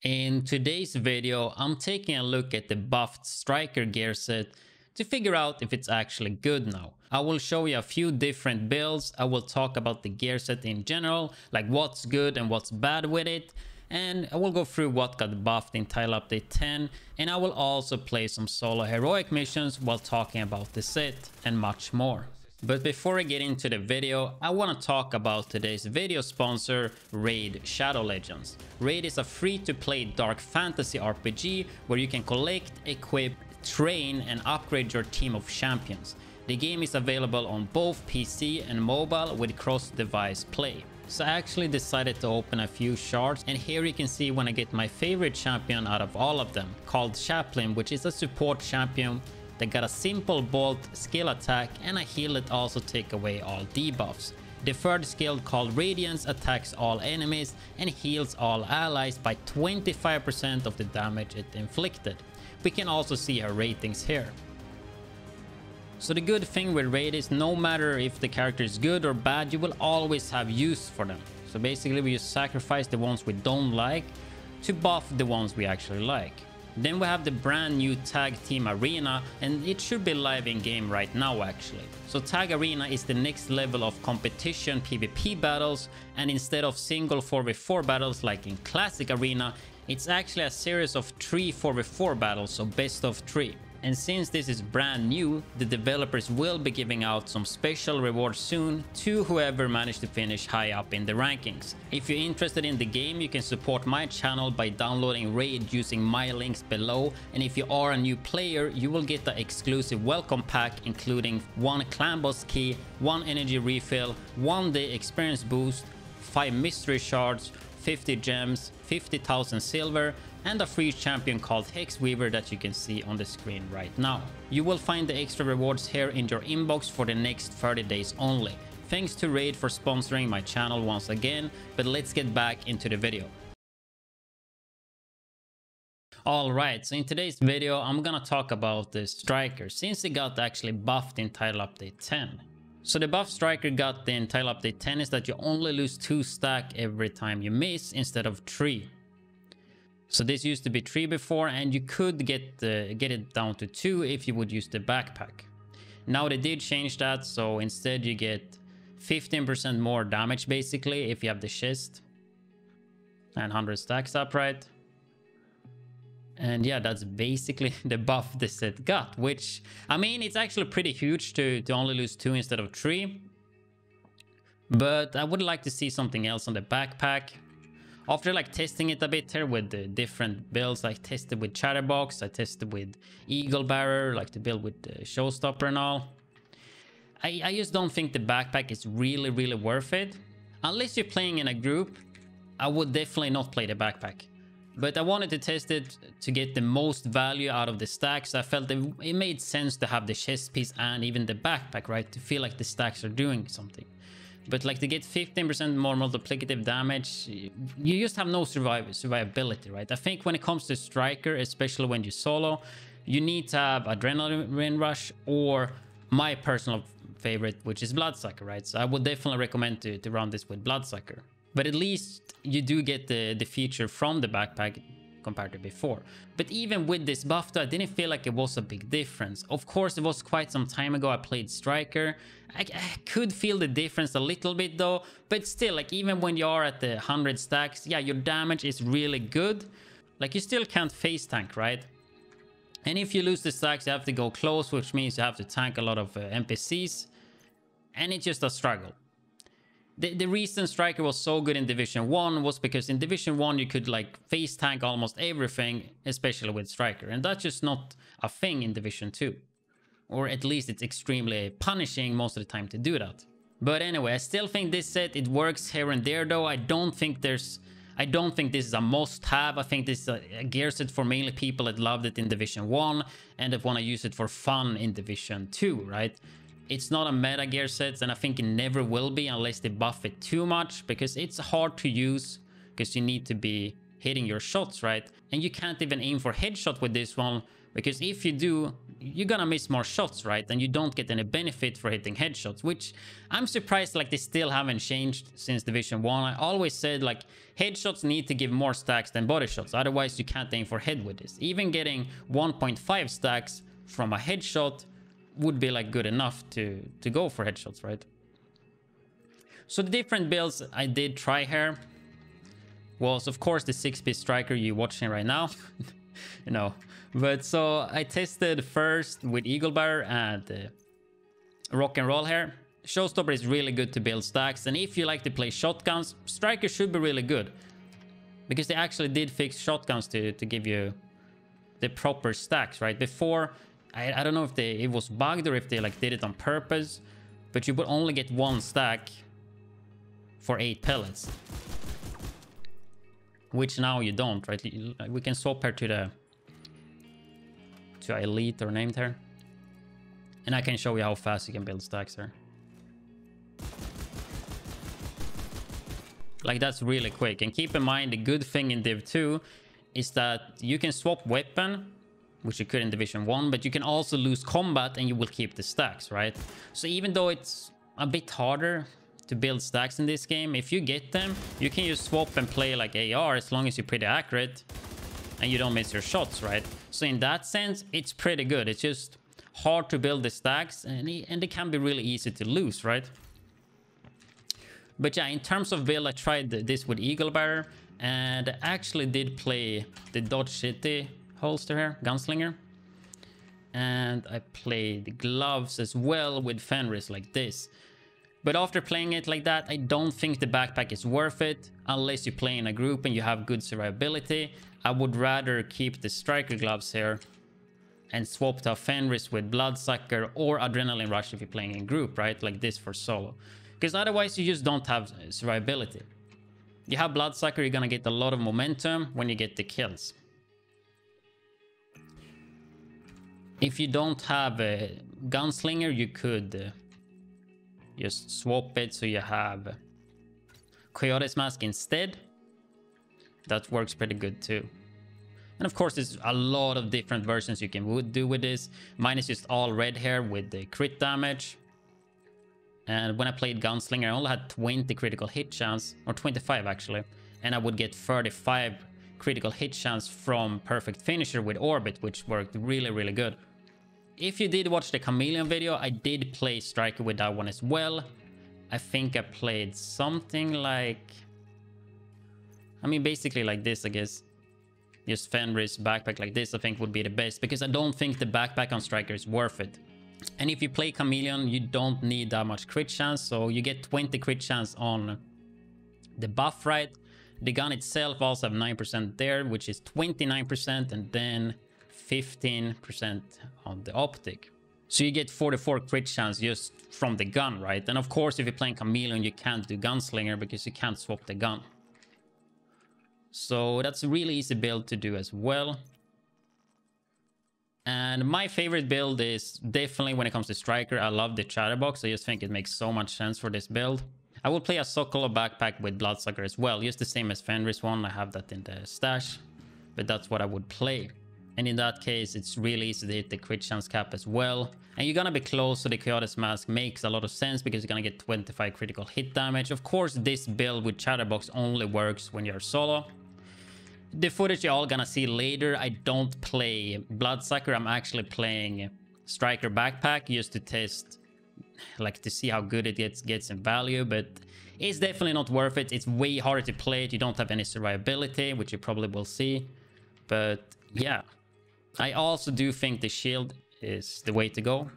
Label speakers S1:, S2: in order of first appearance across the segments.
S1: In today's video, I'm taking a look at the buffed striker gear set to figure out if it's actually good now. I will show you a few different builds, I will talk about the gear set in general, like what's good and what's bad with it, and I will go through what got buffed in Title Update 10, and I will also play some solo heroic missions while talking about the set and much more. But before I get into the video, I want to talk about today's video sponsor, Raid Shadow Legends. Raid is a free-to-play dark fantasy RPG where you can collect, equip, train and upgrade your team of champions. The game is available on both PC and mobile with cross-device play. So I actually decided to open a few shards, and here you can see when I get my favorite champion out of all of them, called Chaplain, which is a support champion that got a simple bolt skill attack and a heal that also take away all debuffs. The third skill called Radiance attacks all enemies and heals all allies by 25% of the damage it inflicted. We can also see her ratings here. So the good thing with Raid is no matter if the character is good or bad, you will always have use for them. So basically we just sacrifice the ones we don't like to buff the ones we actually like. Then we have the brand new Tag Team Arena, and it should be live in game right now actually. So Tag Arena is the next level of competition PvP battles, and instead of single 4v4 battles like in Classic Arena, it's actually a series of 3 4v4 battles, so best of 3. And since this is brand new, the developers will be giving out some special rewards soon to whoever managed to finish high up in the rankings. If you're interested in the game, you can support my channel by downloading Raid using my links below. And if you are a new player, you will get the exclusive welcome pack including 1 clan boss key, 1 energy refill, 1 day experience boost, 5 mystery shards, 50 gems, 50,000 silver, and a free champion called Hexweaver that you can see on the screen right now. You will find the extra rewards here in your inbox for the next 30 days only. Thanks to Raid for sponsoring my channel once again, but let's get back into the video. Alright, so in today's video I'm gonna talk about the striker since it got actually buffed in Title Update 10. So the buff striker got in Title Update 10 is that you only lose 2 stack every time you miss instead of 3. So this used to be 3 before, and you could get it down to 2 if you would use the backpack. Now they did change that, so instead you get 15% more damage basically if you have the chest and 100 stacks upright. And yeah, that's basically the buff this set got, which, I mean, it's actually pretty huge to only lose 2 instead of 3. But I would like to see something else on the backpack. After like testing it a bit here with the different builds, I tested with Chatterbox, I tested with Eagle Bearer, like the build with the Showstopper and all. I just don't think the backpack is really worth it. Unless you're playing in a group, I would definitely not play the backpack. But I wanted to test it to get the most value out of the stacks. I felt it made sense to have the chest piece and even the backpack, right? To feel like the stacks are doing something. But like to get 15% more multiplicative damage, you just have no survivability, right? I think when it comes to striker, especially when you solo, you need to have adrenaline rush or my personal favorite, which is bloodsucker, right? So I would definitely recommend to run this with bloodsucker. But at least you do get the feature from the backpack compared to before. But even with this buff though, I didn't feel like it was a big difference. Of course, it was quite some time ago I played striker. I could feel the difference a little bit though, but still, like even when you are at the 100 stacks, yeah, your damage is really good. Like you still can't face tank, right? And if you lose the stacks, you have to go close, which means you have to tank a lot of NPCs, and it's just a struggle. The reason striker was so good in Division 1 was because in Division 1 you could like face tank almost everything, especially with striker, and that's just not a thing in Division 2. Or at least it's extremely punishing most of the time to do that. But anyway, I still think this set, it works here and there though. I don't think this is a must-have. I think this is a gear set for mainly people that loved it in Division 1 and that want to use it for fun in Division 2, right? It's not a meta gear set, and I think it never will be unless they buff it too much, because it's hard to use because you need to be hitting your shots, right? And you can't even aim for headshot with this one, because if you do, you're gonna miss more shots, right? And you don't get any benefit for hitting headshots, which I'm surprised like they still haven't changed since Division 1. I always said like headshots need to give more stacks than body shots, otherwise you can't aim for head with this. Even getting 1.5 stacks from a headshot would be like good enough to go for headshots, right? So the different builds I did try here was of course the 6-piece striker you're watching right now. You know, but so I tested first with Eagle Bearer and Rock and Roll here. Showstopper is really good to build stacks, and if you like to play shotguns, striker should be really good because they actually did fix shotguns to give you the proper stacks, right? Before I don't know if it was bugged or if they like did it on purpose, but you would only get 1 stack for 8 pellets, which now you don't, right? We can swap her to elite or named here, and I can show you how fast you can build stacks here. Like that's really quick. And keep in mind, the good thing in Div 2 is that you can swap weapon, which you could in Division 1, but you can also lose combat and you will keep the stacks, right? So even though it's a bit harder to build stacks in this game, if you get them, you can just swap and play like AR as long as you're pretty accurate and you don't miss your shots, right? So in that sense, it's pretty good. It's just hard to build the stacks, and they can be really easy to lose, right? But yeah, in terms of build, I tried this with Eagle Bearer, and I actually did play the Dodge City holster here, Gunslinger. And I played gloves as well with Fenris like this. But after playing it like that, I don't think the backpack is worth it unless you play in a group and you have good survivability. I would rather keep the striker gloves here and swap to a Fenris with Bloodsucker or Adrenaline Rush if you're playing in group, right? Like this for solo. Because otherwise you just don't have survivability. You have Bloodsucker, you're gonna get a lot of momentum when you get the kills. If you don't have a Gunslinger, you could just swap it so you have Coyote's Mask instead. That works pretty good too. And of course, there's a lot of different versions you can do with this. Mine is just all red here with the crit damage. And when I played Gunslinger, I only had 20 critical hit chance, or 25 actually. And I would get 35 critical hit chance from Perfect Finisher with Orbit, which worked really, really good. If you did watch the Chameleon video, I did play Striker with that one as well. I think I played something like... I mean, basically like this, I guess. Just Fenris backpack like this, I think would be the best, because I don't think the backpack on Striker is worth it. And if you play Chameleon, you don't need that much crit chance, so you get 20 crit chance on the buff, right? The gun itself also have 9% there, which is 29%, and then 15% on the optic. So you get 44 crit chance just from the gun, right? And of course, if you're playing Chameleon, you can't do Gunslinger because you can't swap the gun. So that's a really easy build to do as well. And my favorite build is definitely when it comes to Striker. I love the Chatterbox. I just think it makes so much sense for this build. I will play a Sokolo backpack with Bloodsucker as well. Just the same as Fenris one. I have that in the stash. But that's what I would play. And in that case, it's really easy to hit the crit chance cap as well. And you're gonna be close, so the Coyote's Mask makes a lot of sense because you're gonna get 25 critical hit damage. Of course, this build with Chatterbox only works when you're solo. The footage you're all gonna see later, I don't play Bloodsucker. I'm actually playing Striker Backpack just to test, like to see how good it gets in value. But it's definitely not worth it. It's way harder to play it. You don't have any survivability, which you probably will see. But yeah, I also do think the shield is the way to go.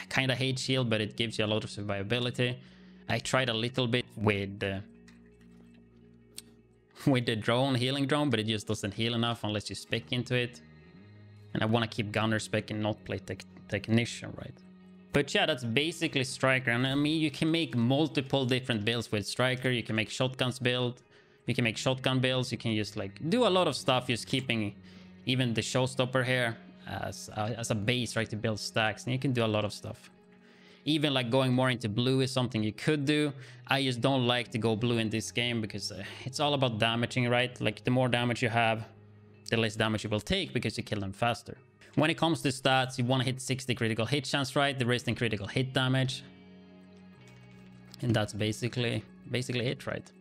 S1: Kind of hate shield, but it gives you a lot of survivability. I tried a little bit with the drone, healing drone, but it just doesn't heal enough unless you spec into it. And I want to keep gunner spec and not play technician, right? But yeah, that's basically Striker. And I mean, you can make multiple different builds with Striker. You can make shotguns build. You can make shotgun builds. You can just like do a lot of stuff, just keeping even the Showstopper here as a base, right, to build stacks. And you can do a lot of stuff. Even like going more into blue is something you could do. I just don't like to go blue in this game because it's all about damaging, right? Like the more damage you have, the less damage you will take because you kill them faster. When it comes to stats, you want to hit 60 critical hit chance, right? The rest in critical hit damage. And that's basically it, right?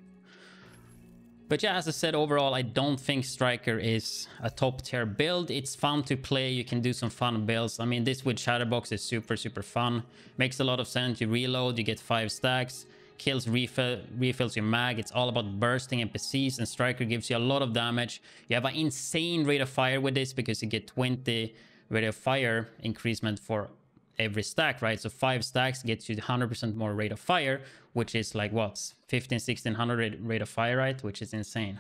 S1: But yeah, as I said, overall, I don't think Striker is a top tier build. It's fun to play. You can do some fun builds. I mean, this with Shatterbox is super fun. Makes a lot of sense. You reload, you get 5 stacks. Kills refills your mag. It's all about bursting NPCs, and Striker gives you a lot of damage. You have an insane rate of fire with this because you get 20 rate of fire increasement for every stack, right? So 5 stacks gets you 100% more rate of fire, which is like what, 1600 rate of fire, right? Which is insane.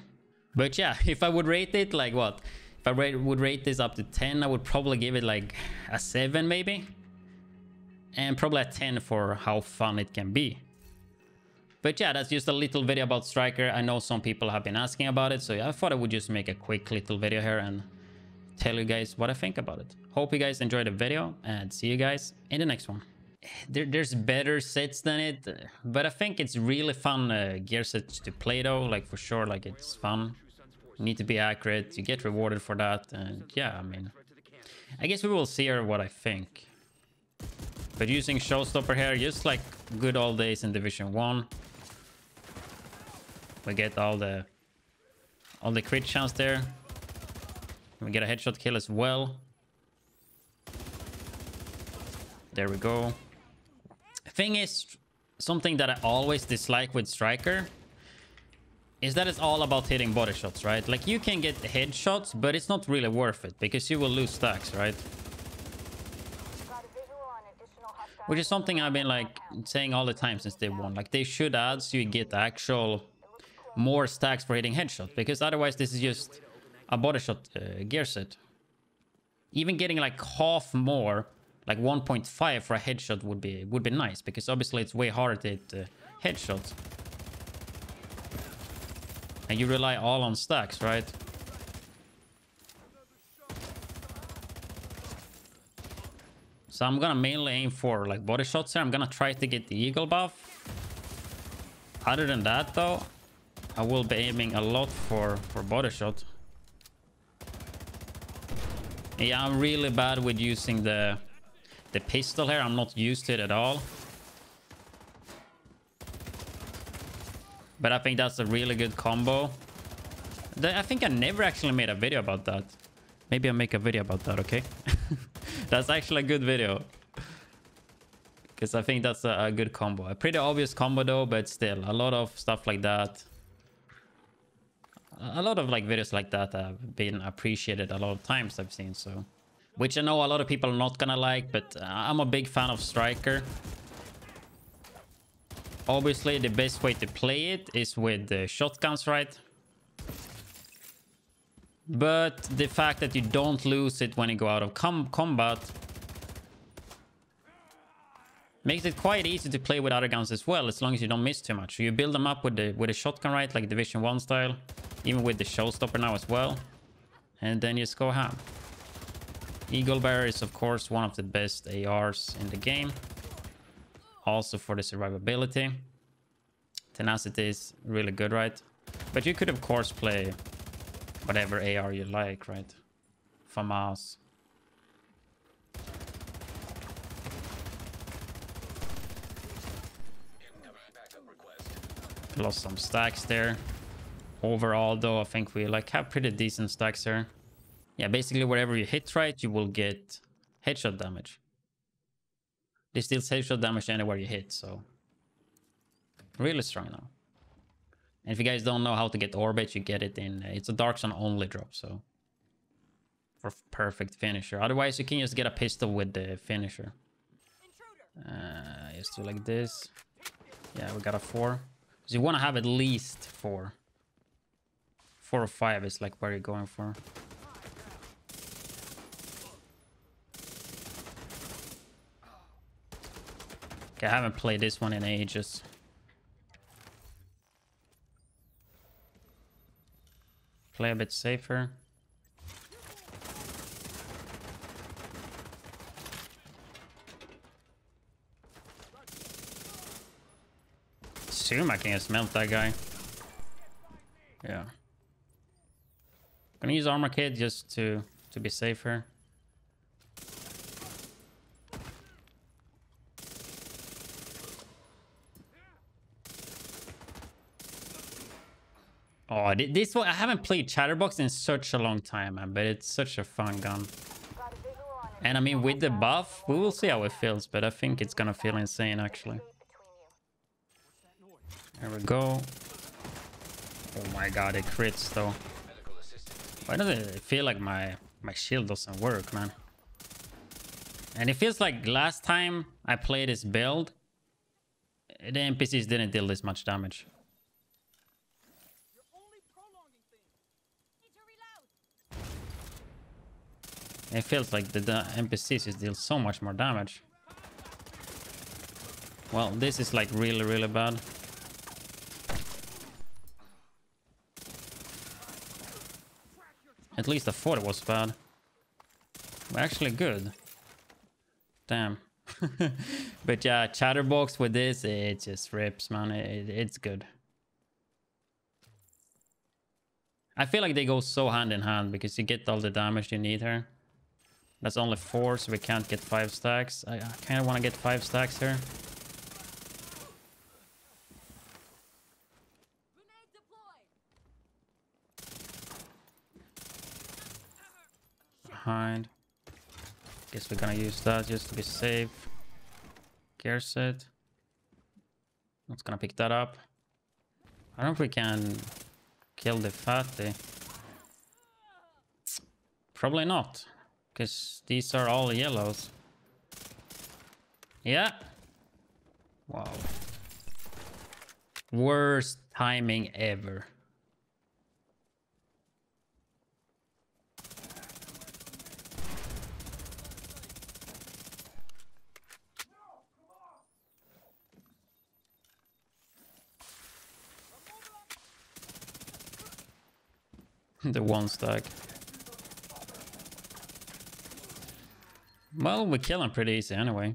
S1: But yeah, if I would rate it, like what, if I would rate this up to 10, I would probably give it like a 7 maybe, and probably a 10 for how fun it can be. But yeah, that's just a little video about Striker. I know some people have been asking about it, so yeah, I thought I would just make a quick little video here and tell you guys what I think about it. Hope you guys enjoyed the video, and see you guys in the next one. There's better sets than it, but I think it's really fun gear sets to play though, like for sure, like it's fun. You need to be accurate, you get rewarded for that, and yeah, I mean, I guess we will see here what I think. But using Showstopper here, just like good old days in Division 1. We get all the crit chance there. We get a headshot kill as well. There we go. Thing is, something that I always dislike with Striker is that it's all about hitting body shots, right? Like you can get headshots, but it's not really worth it because you will lose stacks, right? Which is something I've been like saying all the time since day 1. Like they should add so you get actual more stacks for hitting headshot, because otherwise this is just a body shot gear set. Even getting like half more, like 1.5 for a headshot would be nice, because obviously it's way harder to hit headshots, and you rely all on stacks, right? So I'm gonna mainly aim for like body shots here. I'm gonna try to get the eagle buff. Other than that though, I will be aiming a lot for body shot. Yeah, I'm really bad with using the pistol here. I'm not used to it at all. But I think that's a really good combo. I think I never actually made a video about that. Maybe I'll make a video about that, okay? That's actually a good video. Because I think that's a good combo. A pretty obvious combo though, but still, a lot of stuff like that. A lot of like videos like that have been appreciated a lot of times I've seen, so. Which I know a lot of people are not gonna like, but I'm a big fan of Striker. Obviously, the best way to play it is with the shotguns, right? But the fact that you don't lose it when you go out of combat makes it quite easy to play with other guns as well, as long as you don't miss too much. So you build them up with the shotgun, right? Like Division 1 style. Even with the Showstopper now as well. And then you just go ham. Eagle Bearer is of course one of the best ARs in the game. Also for the survivability. Tenacity is really good, right? But you could of course play whatever AR you like, right? FAMAS. Lost some stacks there. Overall though, I think we like have pretty decent stacks here. Yeah, basically wherever you hit right, you will get headshot damage. This deals headshot damage anywhere you hit, so really strong now. And if you guys don't know how to get orbit, you get it in it's a Dark Zone only drop, so for perfect finisher. Otherwise you can just get a pistol with the finisher. Just do like this. Yeah, we got a 4. So you want to have at least 4. 4 or 5 is like where you're going for. Okay, I haven't played this one in ages. Play a bit safer. Assume I can just melt that guy. Yeah. Gonna use armor kit just to be safer. Oh, this one, I haven't played Chatterbox in such a long time, man, but it's such a fun gun. And I mean, with the buff, we will see how it feels, but I think it's gonna feel insane, actually. There we go. Oh my god, it crits, though. Why does it feel like my shield doesn't work, man? And it feels like last time I played this build, the NPCs didn't deal this much damage. It feels like the NPCs just deal so much more damage. Well, this is like really, really bad. At least I thought it was bad. But actually good. Damn. But yeah, Chatterbox with this, it just rips, man. It's good. I feel like they go so hand in hand because you get all the damage you need here. That's only 4, so we can't get 5 stacks. I kind of want to get 5 stacks here. Behind. Guess we're gonna use that just to be safe. Gear set. Not gonna pick that up. I don't know if we can kill the fatty. Probably not. Because these are all yellows. Yeah. Wow. Worst timing ever. The 1 stack. Well, we kill him pretty easy anyway.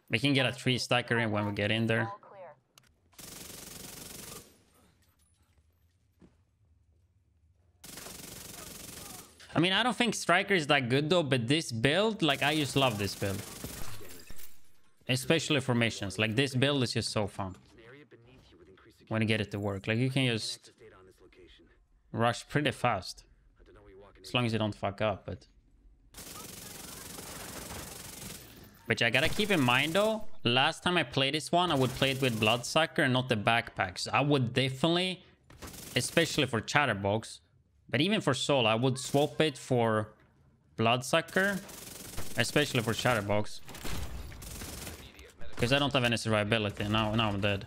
S1: We can get a 3 stacker in when we get in there. I mean, I don't think Striker is that good though, but this build, like, I just love this build. Especially for missions. Like, this build is just so fun. When you get it to work. Like, you can just rush pretty fast. As long as you don't fuck up, but... But I gotta keep in mind though, last time I played this one, I would play it with Bloodsucker and not the backpacks. I would definitely, especially for Chatterbox, but even for Soul, I would swap it for Bloodsucker, especially for Chatterbox. Because I don't have any survivability. Now I'm dead.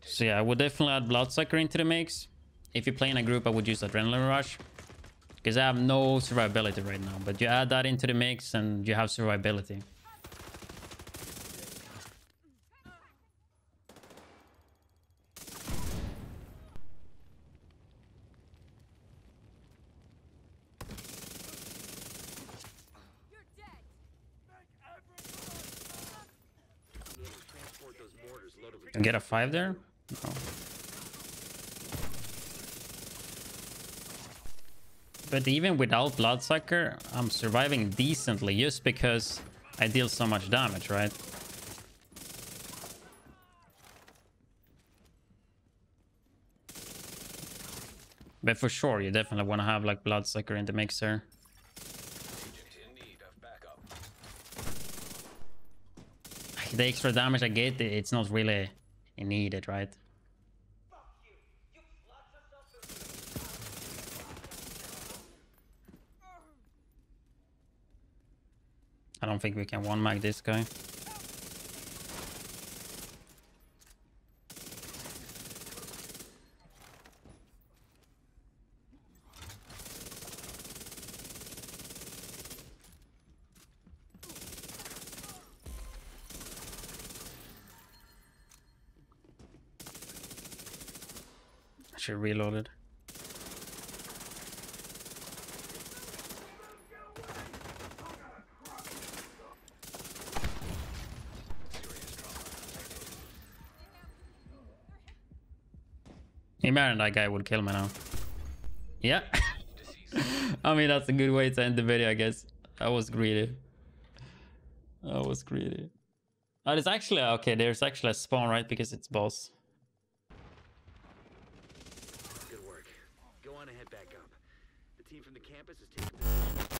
S1: So yeah, I would definitely add Bloodsucker into the mix. If you play in a group, I would use Adrenaline Rush. Because I have no survivability right now. But you add that into the mix and you have survivability. And get a 5 there? No. But even without Bloodsucker, I'm surviving decently just because I deal so much damage, right? But for sure, you definitely want to have like Bloodsucker in the mixer. The extra damage I get, it's not really needed, right? I don't think we can one-mag this guy. I should reload it. Imagine that guy would kill me now. Yeah. I mean, that's a good way to end the video, I guess. I was greedy. Oh, there's actually... Okay, there's actually a spawn, right? Because it's boss.
S2: want to head back up. The team from the campus has taken position.